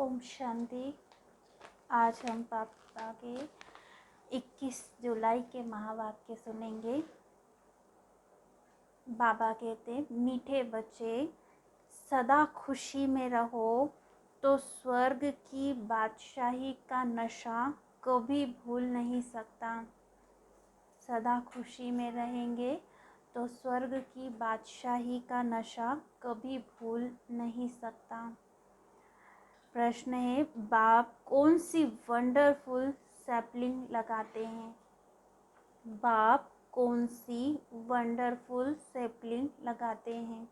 ओम शांति। आज हम पापा के 21 जुलाई के महावाक्य सुनेंगे। बाबा कहते, मीठे बच्चे सदा खुशी में रहो तो स्वर्ग की बादशाही का नशा कभी भूल नहीं सकता। सदा खुशी में रहेंगे तो स्वर्ग की बादशाही का नशा कभी भूल नहीं सकता। प्रश्न है, बाप कौन सी वंडरफुल सैपलिंग लगाते हैं? बाप कौन सी वंडरफुल सैपलिंग लगाते हैं?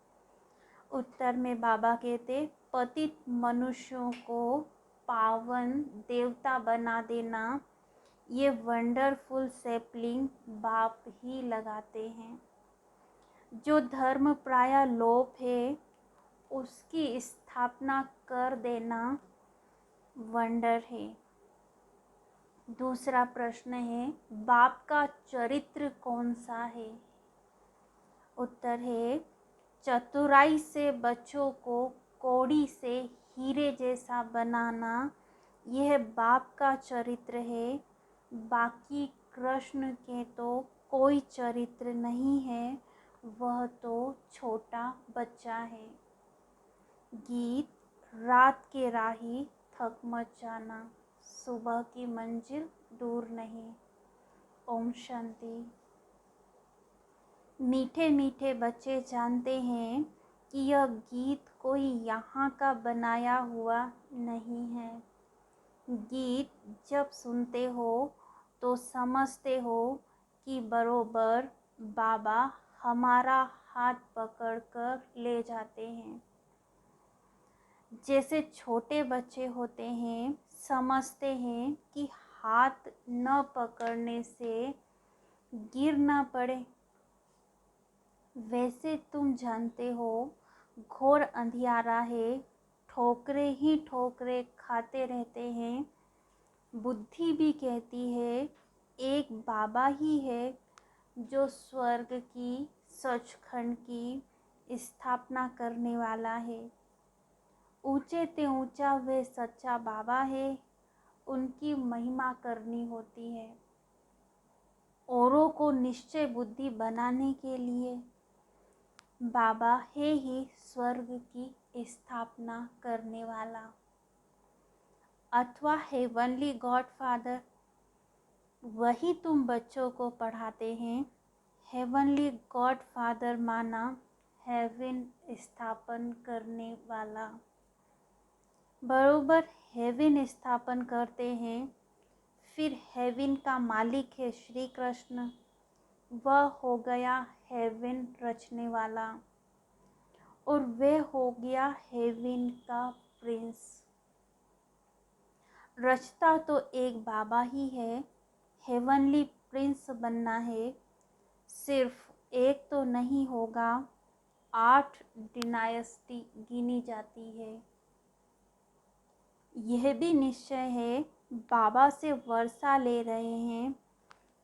उत्तर में बाबा कहते, पतित मनुष्यों को पावन देवता बना देना, ये वंडरफुल सैपलिंग बाप ही लगाते हैं। जो धर्म प्राय लोप है उसकी स्थापना कर देना वंडर है। दूसरा प्रश्न है, बाप का चरित्र कौन सा है? उत्तर है, चतुराई से बच्चों को कौड़ी से हीरे जैसा बनाना, यह बाप का चरित्र है। बाकी कृष्ण के तो कोई चरित्र नहीं है, वह तो छोटा बच्चा है। गीत, रात के राही थक मत जाना, सुबह की मंजिल दूर नहीं। ओम शांति। मीठे मीठे बच्चे जानते हैं कि यह गीत कोई यहाँ का बनाया हुआ नहीं है। गीत जब सुनते हो तो समझते हो कि बरोबर बाबा हमारा हाथ पकड़कर ले जाते हैं। जैसे छोटे बच्चे होते हैं, समझते हैं कि हाथ न पकड़ने से गिर ना पड़े, वैसे तुम जानते हो घोर अंधियारा है, ठोकरे ही ठोकरे खाते रहते हैं। बुद्धि भी कहती है एक बाबा ही है जो स्वर्ग की, सचखंड की स्थापना करने वाला है। ऊंचे ते ऊंचा वे सच्चा बाबा है, उनकी महिमा करनी होती है। औरों को निश्चय बुद्धि बनाने के लिए बाबा है ही स्वर्ग की स्थापना करने वाला, अथवा हेवनली गॉड फादर, वही तुम बच्चों को पढ़ाते हैं। हेवनली गॉड फादर माना हेवन स्थापन करने वाला। बरोबर हेवन स्थापन करते हैं, फिर हेवन का मालिक है श्री कृष्ण, वह हो गया हेवन रचने वाला, और वह हो गया हेवन का प्रिंस। रचता तो एक बाबा ही है, हेवनली प्रिंस बनना है। सिर्फ एक तो नहीं होगा, 8 डिनायस्टी गिनी जाती है। यह भी निश्चय है बाबा से वर्षा ले रहे हैं,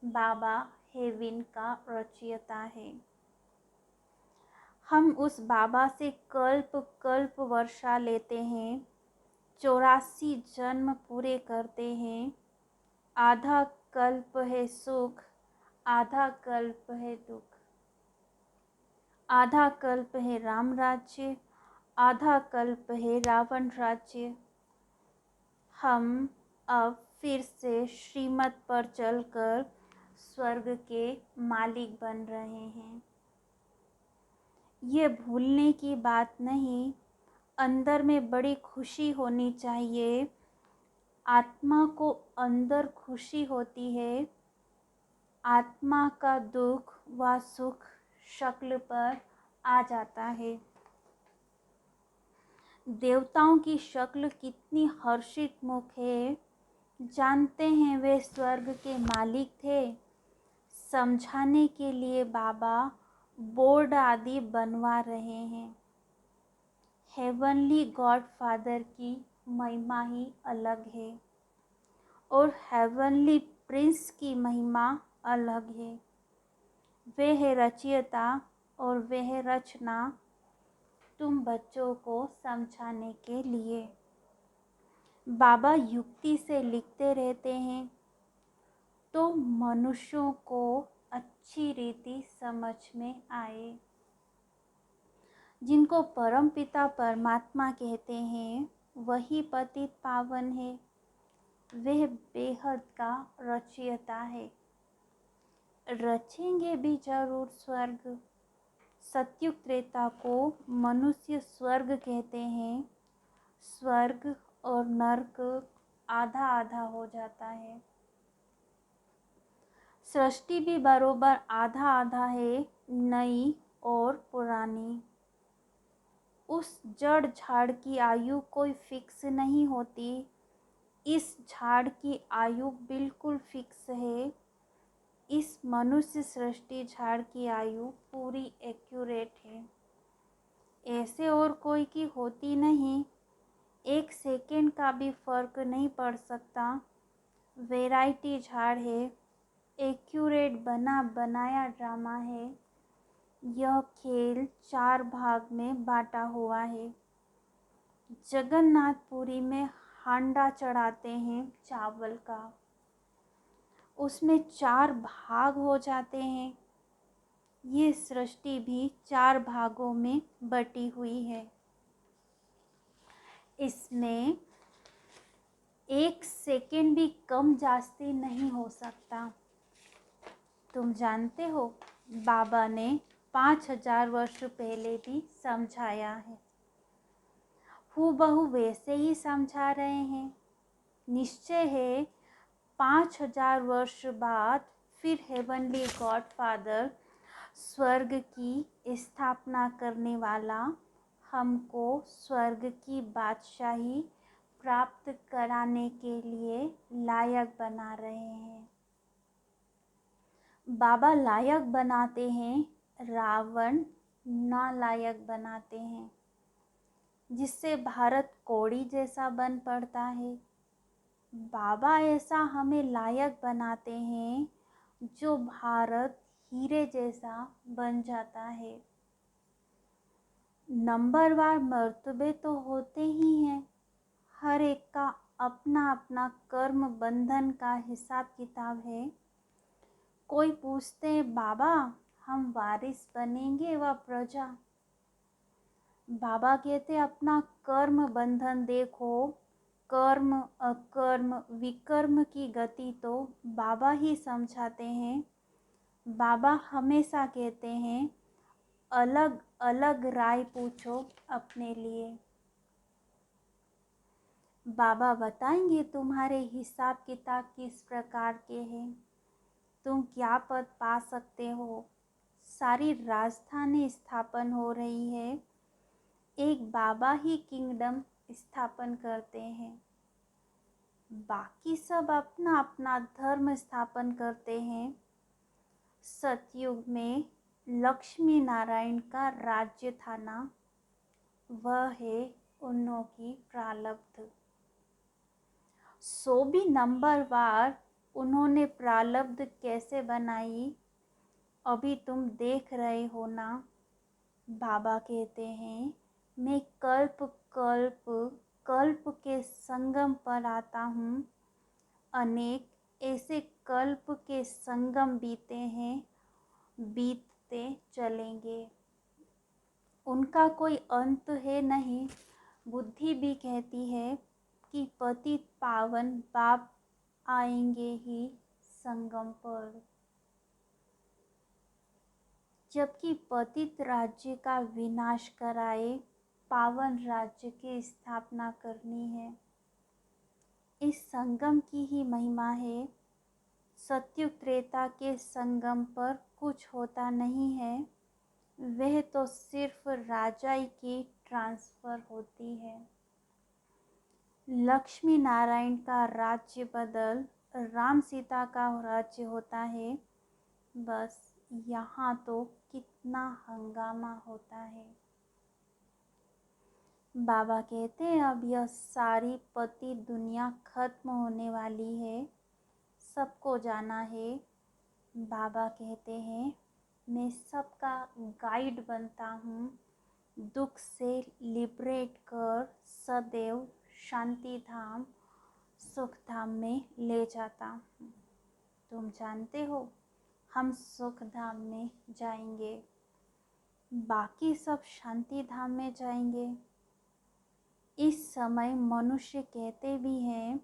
बाबा हेवन का रचयिता है। हम उस बाबा से कल्प कल्प वर्षा लेते हैं, 84 जन्म पूरे करते हैं। आधा कल्प है सुख, आधा कल्प है दुख। आधा कल्प है राम राज्य, आधा कल्प है रावण राज्य। हम अब फिर से श्रीमत पर चलकर स्वर्ग के मालिक बन रहे हैं। ये भूलने की बात नहीं, अंदर में बड़ी खुशी होनी चाहिए। आत्मा को अंदर खुशी होती है, आत्मा का दुख व सुख शक्ल पर आ जाता है। देवताओं की शक्ल कितनी हर्षित मुख है, जानते हैं वे स्वर्ग के मालिक थे। समझाने के लिए बाबा बोर्ड आदि बनवा रहे हैं। हेवनली गॉड फादर की महिमा ही अलग है और हेवनली प्रिंस की महिमा अलग है। वे है रचयिता और वे है रचना, तुम बच्चों को समझाने के लिए। बाबा युक्ति से लिखते रहते हैं तो मनुष्यों को अच्छी रीति समझ में आए। जिनको परमपिता परमात्मा कहते हैं वही पतित पावन है, वह बेहद का रचयिता है। रचेंगे भी जरूर स्वर्ग। सत्युग त्रेता को मनुष्य स्वर्ग कहते हैं। स्वर्ग और नर्क आधा आधा हो जाता है। सृष्टि भी बरोबर आधा आधा है, नई और पुरानी। उस जड़ झाड़ की आयु कोई फिक्स नहीं होती, इस झाड़ की आयु बिल्कुल फिक्स है। इस मनुष्य सृष्टि झाड़ की आयु पूरी एक्यूरेट है, ऐसे और कोई की होती नहीं। 1 सेकेंड का भी फर्क नहीं पड़ सकता। वैरायटी झाड़ है, एक्यूरेट बना बनाया ड्रामा है। यह खेल 4 भाग में बांटा हुआ है। जगन्नाथपुरी में हांडा चढ़ाते हैं चावल का, उसमें 4 भाग हो जाते हैं। ये सृष्टि भी 4 भागों में बटी हुई है। इसमें 1 सेकेंड भी कम जास्ती नहीं हो सकता। तुम जानते हो बाबा ने 5000 वर्ष पहले भी समझाया है, हूबहू वैसे ही समझा रहे हैं। निश्चय है 5000 वर्ष बाद फिर हेवनली गॉडफादर स्वर्ग की स्थापना करने वाला हमको स्वर्ग की बादशाही प्राप्त कराने के लिए लायक बना रहे हैं। बाबा लायक बनाते हैं, रावण नालायक बनाते हैं, जिससे भारत कौड़ी जैसा बन पड़ता है। बाबा ऐसा हमें लायक बनाते हैं जो भारत हीरे जैसा बन जाता है। नंबरवार मर्तबे तो होते ही हैं, हर एक का अपना अपना कर्म बंधन का हिसाब किताब है। कोई पूछते हैं बाबा हम वारिस बनेंगे व प्रजा? बाबा कहते अपना कर्म बंधन देखो, कर्म अकर्म विकर्म की गति तो बाबा ही समझाते हैं। बाबा हमेशा कहते हैं अलग अलग राय पूछो अपने लिए। बाबा बताएंगे तुम्हारे हिसाब किताब किस प्रकार के हैं, तुम क्या पद पा सकते हो। सारी राजधानी स्थापन हो रही है, एक बाबा ही किंगडम स्थापन करते हैं, बाकी सब अपना अपना धर्म स्थापन करते हैं। सतयुग में लक्ष्मी नारायण का राज्य था ना, वह है उन्हों की प्रारब्ध। 100 भी नंबरवार उन्होंने प्रारब्ध कैसे बनाई अभी तुम देख रहे हो ना। बाबा कहते हैं मैं कल्प कल्प कल्प के संगम पर आता हूँ। अनेक ऐसे कल्प के संगम बीते हैं, बीतते चलेंगे, उनका कोई अंत है नहीं। बुद्धि भी कहती है कि पतित पावन बाप आएंगे ही संगम पर। जबकि पतित राज्य का विनाश कराए पावन राज्य की स्थापना करनी है। इस संगम की ही महिमा है। सत्युग त्रेता के संगम पर कुछ होता नहीं है, वह तो सिर्फ राजाई की ट्रांसफर होती है। लक्ष्मी नारायण का राज्य बदल राम सीता का राज्य होता है। बस यहाँ तो कितना हंगामा होता है। बाबा कहते हैं अब यह सारी पति दुनिया खत्म होने वाली है, सबको जाना है। बाबा कहते हैं मैं सबका गाइड बनता हूँ, दुख से लिबरेट कर सदैव शांति धाम, सुख धाम में ले जाता हूँ। तुम जानते हो हम सुख धाम में जाएंगे, बाकी सब शांति धाम में जाएंगे। इस समय मनुष्य कहते भी हैं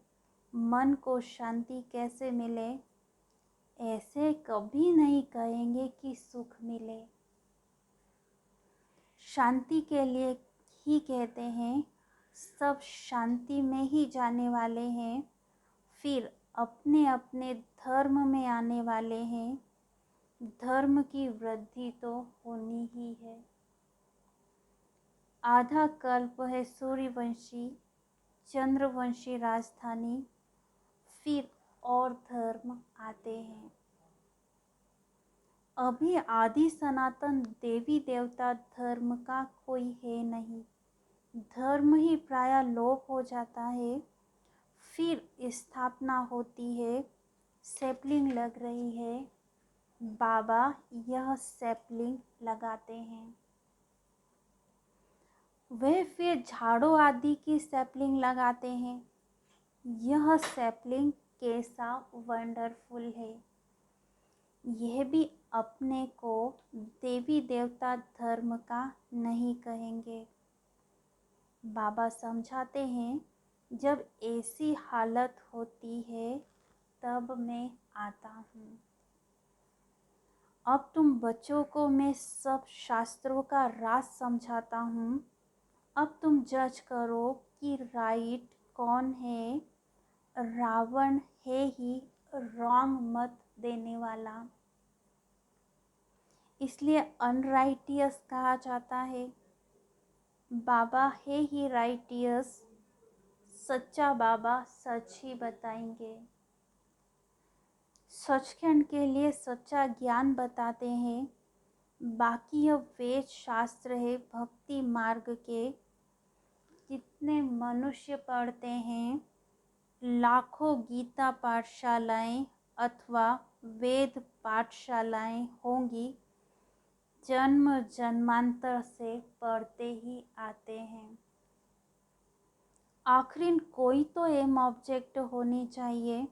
मन को शांति कैसे मिले, ऐसे कभी नहीं कहेंगे कि सुख मिले। शांति के लिए ही कहते हैं, सब शांति में ही जाने वाले हैं, फिर अपने अपने धर्म में आने वाले हैं। धर्म की वृद्धि तो होनी ही है। आधा कल्प है सूर्यवंशी चंद्रवंशी राजधानी, फिर और धर्म आते हैं। अभी आदि सनातन देवी देवता धर्म का कोई है नहीं। धर्म ही प्राय लोप हो जाता है, फिर स्थापना होती है। सैपलिंग लग रही है, बाबा यह सैपलिंग लगाते हैं। वे फिर झाड़ों आदि की सैपलिंग लगाते हैं। यह सैपलिंग कैसा वंडरफुल है। यह भी अपने को देवी देवता धर्म का नहीं कहेंगे। बाबा समझाते हैं, जब ऐसी हालत होती है तब मैं आता हूँ। अब तुम बच्चों को मैं सब शास्त्रों का राज समझाता हूँ। अब तुम जज करो कि राइट कौन है। रावण है ही रॉन्ग मत देने वाला, इसलिए अनराइटियस कहा जाता है। बाबा है ही राइटियस, सच्चा बाबा सच ही बताएंगे। सचखंड के लिए सच्चा ज्ञान बताते हैं। बाकी यह वेद शास्त्र है भक्ति मार्ग के। जितने मनुष्य पढ़ते हैं, लाखों गीता पाठशालाएं अथवा वेद पाठशालाएं होंगी, जन्म जन्मांतर से पढ़ते ही आते हैं। आखिर कोई तो एम ऑब्जेक्ट होनी चाहिए।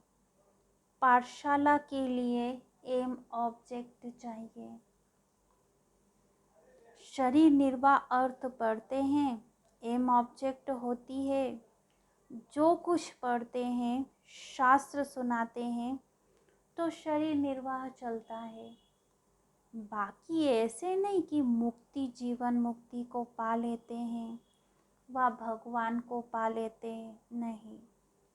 पाठशाला के लिए एम ऑब्जेक्ट चाहिए। शरीर निर्वाह अर्थ पढ़ते हैं, एम ऑब्जेक्ट होती है। जो कुछ पढ़ते हैं, शास्त्र सुनाते हैं, तो शरीर निर्वाह चलता है। बाकी ऐसे नहीं कि मुक्ति जीवन मुक्ति को पा लेते हैं व भगवान को पा लेते हैं, नहीं।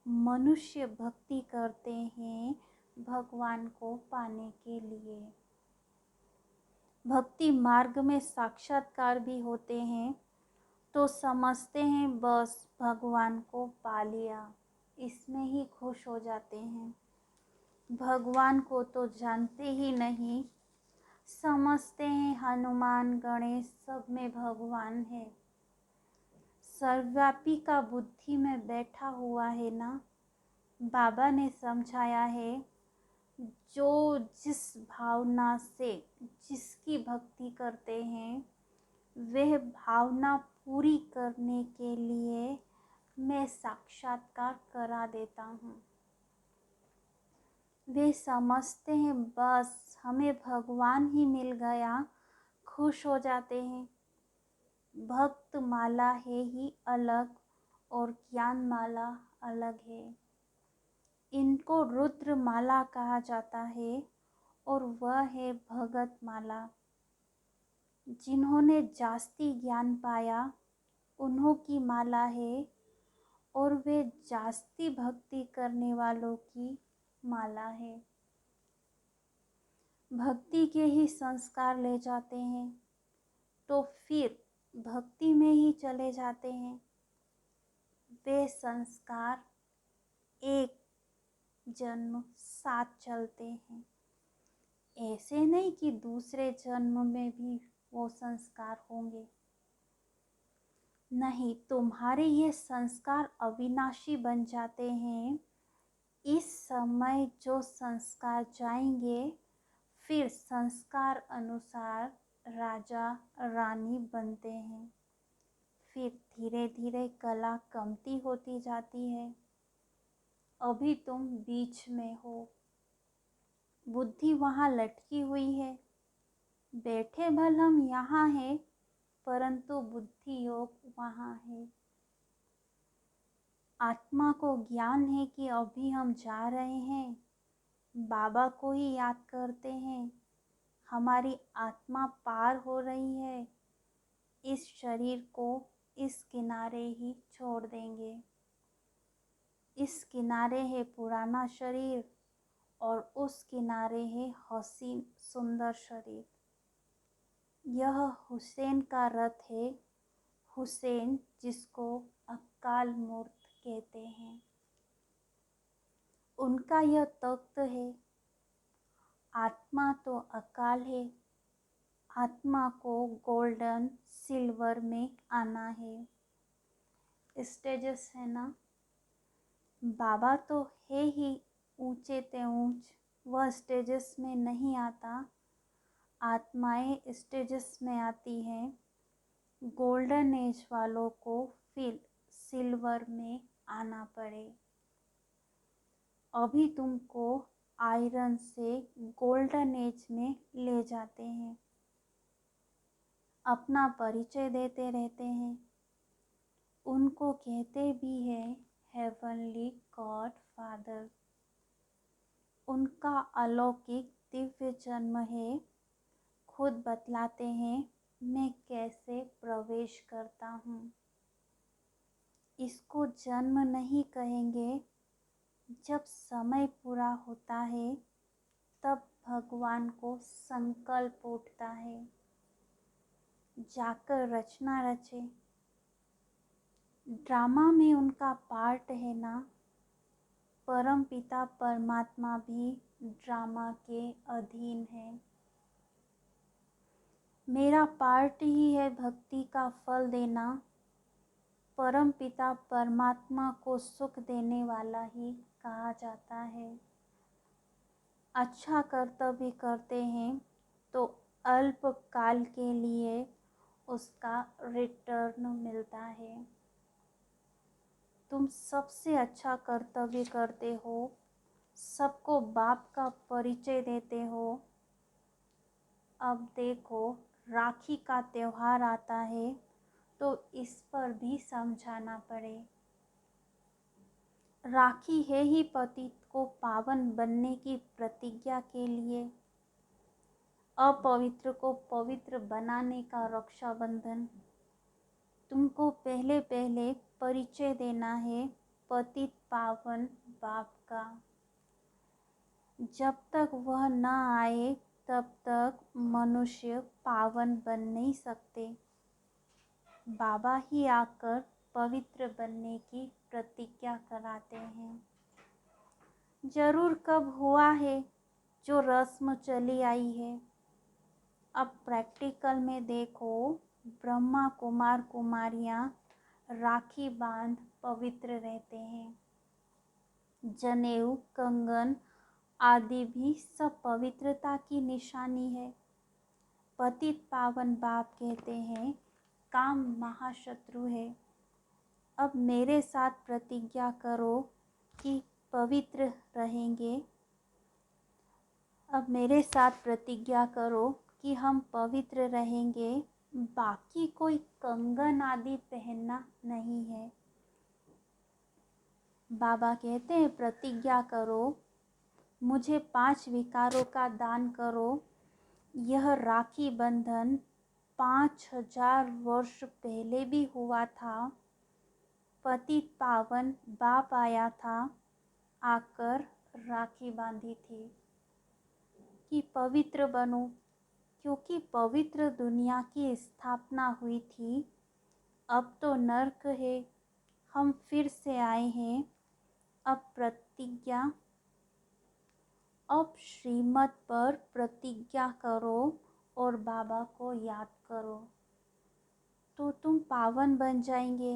मनुष्य भक्ति करते हैं भगवान को पाने के लिए। भक्ति मार्ग में साक्षात्कार भी होते हैं तो समझते हैं बस भगवान को पा लिया, इसमें ही खुश हो जाते हैं। भगवान को तो जानते ही नहीं, समझते हैं हनुमान गणेश सब में भगवान है। सर्वव्यापी का बुद्धि में बैठा हुआ है ना। बाबा ने समझाया है, जो जिस भावना से जिसकी भक्ति करते हैं, वह भावना पूरी करने के लिए मैं साक्षात्कार करा देता हूँ। वे समझते हैं बस हमें भगवान ही मिल गया, खुश हो जाते हैं। भक्त माला है ही अलग और ज्ञान माला अलग है। इनको रुद्र माला कहा जाता है और वह है भगत माला। जिन्होंने जास्ती ज्ञान पाया उन्हों की माला है और वे जास्ती भक्ति करने वालों की माला है। भक्ति के ही संस्कार ले जाते हैं तो फिर भक्ति में ही चले जाते हैं। वे संस्कार एक जन्म साथ चलते हैं। ऐसे नहीं कि दूसरे जन्म में भी वो संस्कार होंगे, नहीं। तुम्हारे ये संस्कार अविनाशी बन जाते हैं। इस समय जो संस्कार जाएंगे, फिर संस्कार अनुसार राजा रानी बनते हैं। फिर धीरे धीरे कला कमती होती जाती है। अभी तुम बीच में हो, बुद्धि वहाँ लटकी हुई है। बैठे भल हम यहाँ हैं, परंतु बुद्धि योग वहाँ है। आत्मा को ज्ञान है कि अभी हम जा रहे हैं, बाबा को ही याद करते हैं, हमारी आत्मा पार हो रही है, इस शरीर को इस किनारे ही छोड़ देंगे। इस किनारे है पुराना शरीर और उस किनारे है हसीन सुंदर शरीर। यह हुसैन का रथ है, हुसैन जिसको अकाल मूर्त कहते हैं। उनका यह तख्त है। आत्मा तो अकाल है, आत्मा को गोल्डन सिल्वर में आना है। स्टेजेस है ना, बाबा तो है ही ऊंचे ते ऊंच, वह स्टेजेस में नहीं आता। आत्माएं स्टेजेस में आती हैं। गोल्डन एज वालों को फिर सिल्वर में आना पड़े। अभी तुमको आयरन से गोल्डन एज में ले जाते हैं, अपना परिचय देते रहते हैं। उनको कहते भी हैं हेवनली गॉड फादर। उनका अलौकिक दिव्य जन्म है। खुद बतलाते हैं मैं कैसे प्रवेश करता हूँ। इसको जन्म नहीं कहेंगे। जब समय पूरा होता है तब भगवान को संकल्प उठता है, जाकर रचना रचे। ड्रामा में उनका पार्ट है ना। परम पिता परमात्मा भी ड्रामा के अधीन है। मेरा पार्ट ही है भक्ति का फल देना। परम पिता परमात्मा को सुख देने वाला ही कहा जाता है। अच्छा कर्तव्य करते हैं तो अल्प काल के लिए उसका रिटर्न मिलता है। तुम सबसे अच्छा कर्तव्य करते हो, सबको बाप का परिचय देते हो। अब देखो राखी का त्योहार आता है तो इस पर भी समझाना पड़े। राखी है ही पति को पावन बनने की प्रतिज्ञा के लिए, अपवित्र को पवित्र बनाने का रक्षाबंधन। तुमको पहले पहले परिचय देना है पतित पावन बाप का। जब तक वह न आए तब तक मनुष्य पावन बन नहीं सकते। बाबा ही आकर पवित्र बनने की प्रतिज्ञा कराते हैं। जरूर कब हुआ है जो रस्म चली आई है। अब प्रैक्टिकल में देखो, ब्रह्मा कुमार कुमारियाँ राखी बांध पवित्र रहते हैं। जनेऊ कंगन आदि भी सब पवित्रता की निशानी है। पतित पावन बाप कहते हैं काम महाशत्रु है। अब मेरे साथ प्रतिज्ञा करो कि पवित्र रहेंगे। अब मेरे साथ प्रतिज्ञा करो कि हम पवित्र रहेंगे। बाकी कोई कंगन आदि पहनना नहीं है। बाबा कहते हैं प्रतिज्ञा करो, मुझे 5 विकारों का दान करो। यह राखी बंधन 5000 वर्ष पहले भी हुआ था। पतित पावन बाप आया था, आकर राखी बांधी थी कि पवित्र बनो, क्योंकि पवित्र दुनिया की स्थापना हुई थी। अब तो नर्क है, हम फिर से आए हैं। अब प्रतिज्ञा, अब श्रीमत पर प्रतिज्ञा करो और बाबा को याद करो तो तुम पावन बन जाएंगे।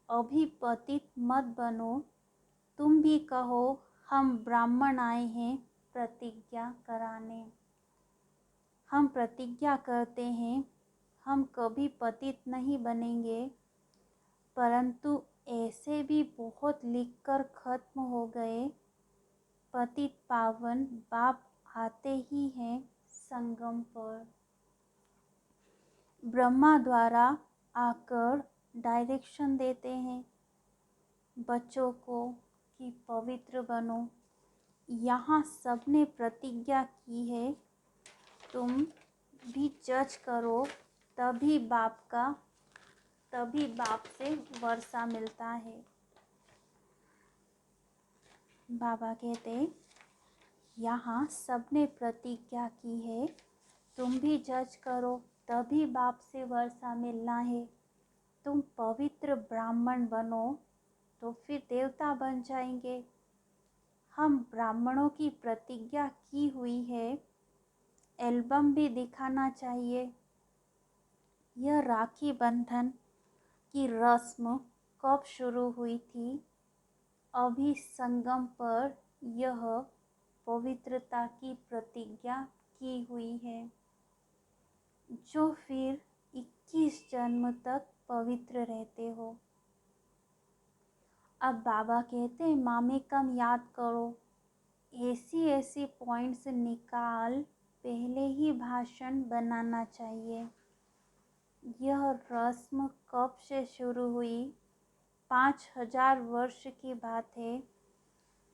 अभी पतित मत बनो। तुम भी कहो हम ब्राह्मण आए हैं प्रतिज्ञा कराने। हम प्रतिज्ञा करते हैं हम कभी पतित नहीं बनेंगे। परंतु ऐसे भी बहुत लिखकर खत्म हो गए। पतित पावन बाप आते ही हैं संगम पर। ब्रह्मा द्वारा आकर डायरेक्शन देते हैं बच्चों को कि पवित्र बनो। यहाँ सबने प्रतिज्ञा की है, तुम भी जज करो, तभी बाप से वर्षा मिलता है। बाबा कहते यहाँ सबने प्रतिज्ञा की है, तुम भी जज करो, तभी बाप से वर्षा मिलना है। तुम पवित्र ब्राह्मण बनो तो फिर देवता बन जाएंगे। हम ब्राह्मणों की प्रतिज्ञा की हुई है, एल्बम भी दिखाना चाहिए। यह राखी बंधन की रस्म कब शुरू हुई थी? अभी संगम पर यह पवित्रता की प्रतिज्ञा की हुई है, जो फिर 21 जन्म तक पवित्र रहते हो। अब बाबा कहते हैं मामे कम याद करो, ऐसी पॉइंट्स निकाल पहले ही भाषण बनाना चाहिए। यह रस्म कब से शुरू हुई? 5000 वर्ष की बात है।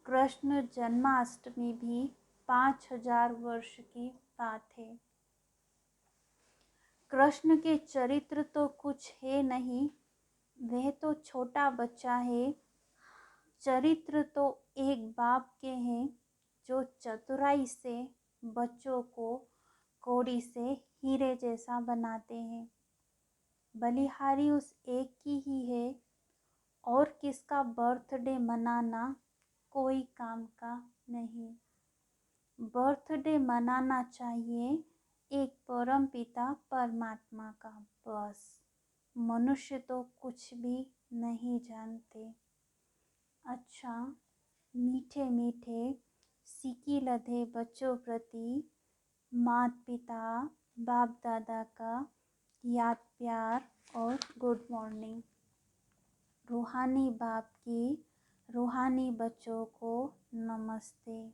कृष्ण जन्माष्टमी भी 5000 वर्ष की बात है। कृष्ण के चरित्र तो कुछ है नहीं, वह तो छोटा बच्चा है। चरित्र तो एक बाप के हैं जो चतुराई से बच्चों को कौड़ी से हीरे जैसा बनाते हैं। बलिहारी उस एक की ही है और किसका बर्थडे मनाना कोई काम का नहीं। बर्थडे मनाना चाहिए एक परम पिता परमात्मा का, बस। मनुष्य तो कुछ भी नहीं जानते। अच्छा, मीठे मीठे सिकी लधे बच्चों प्रति माता पिता बाप दादा का याद प्यार और गुड मॉर्निंग। रूहानी बाप की रूहानी बच्चों को नमस्ते।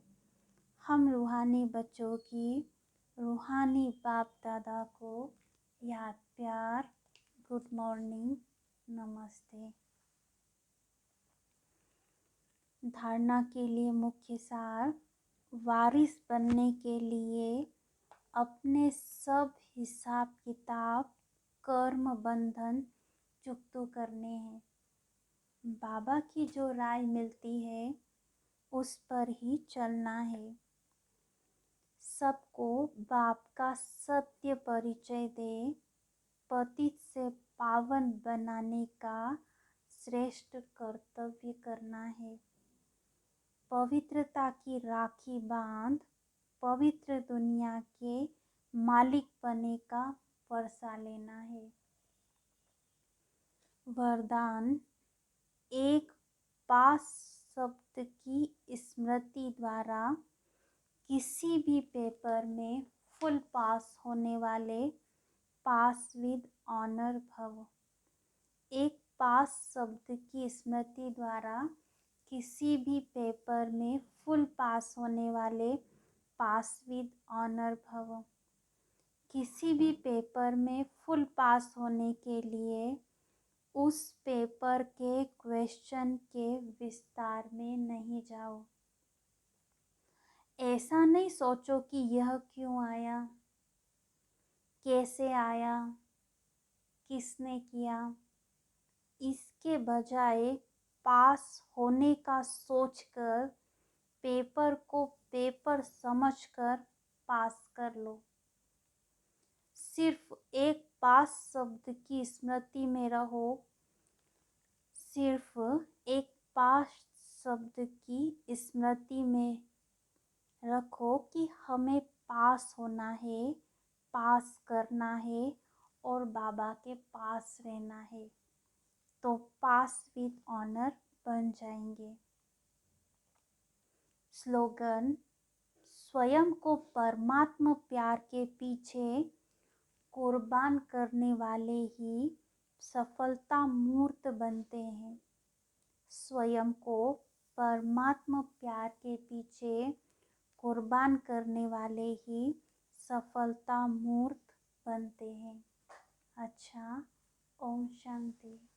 हम रूहानी बच्चों की रूहानी बाप दादा को याद प्यार गुड मॉर्निंग नमस्ते। धारणा के लिए मुख्य सार, वारिस बनने के लिए अपने सब हिसाब किताब कर्म बंधन चुकता करने हैं। बाबा की जो राय मिलती है उस पर ही चलना है। सबको बाप का सत्य परिचय दे, पतित से पावन बनाने का श्रेष्ठ कर्तव्य करना है। पवित्रता की राखी बांध, पवित्र दुनिया के मालिक बने का वर्षा लेना है। वरदान, एक पास शब्द की स्मृति द्वारा किसी भी पेपर में फुल पास होने वाले पास विद ऑनर भव। एक पास शब्द की स्मृति द्वारा किसी भी पेपर में फुल पास होने वाले पास विद ऑनर भव। किसी भी पेपर में फुल पास होने के लिए उस पेपर के क्वेश्चन के विस्तार में नहीं जाओ। ऐसा नहीं सोचो कि यह क्यों आया, कैसे आया, किसने किया। इसके बजाय पास होने का सोचकर पेपर को पेपर समझकर पास कर लो। सिर्फ एक पास शब्द की स्मृति में रहो। सिर्फ एक पास शब्द की स्मृति में रखो कि हमें पास होना है, पास करना है और बाबा के पास रहना है, तो पास विद ऑनर बन जाएंगे। स्लोगन, स्वयं को परमात्मा प्यार के पीछे कुर्बान करने वाले ही सफलता मूर्त बनते हैं। स्वयं को परमात्मा प्यार के पीछे कुर्बान करने वाले ही सफलता मूर्त बनते हैं। अच्छा, ओम शांति।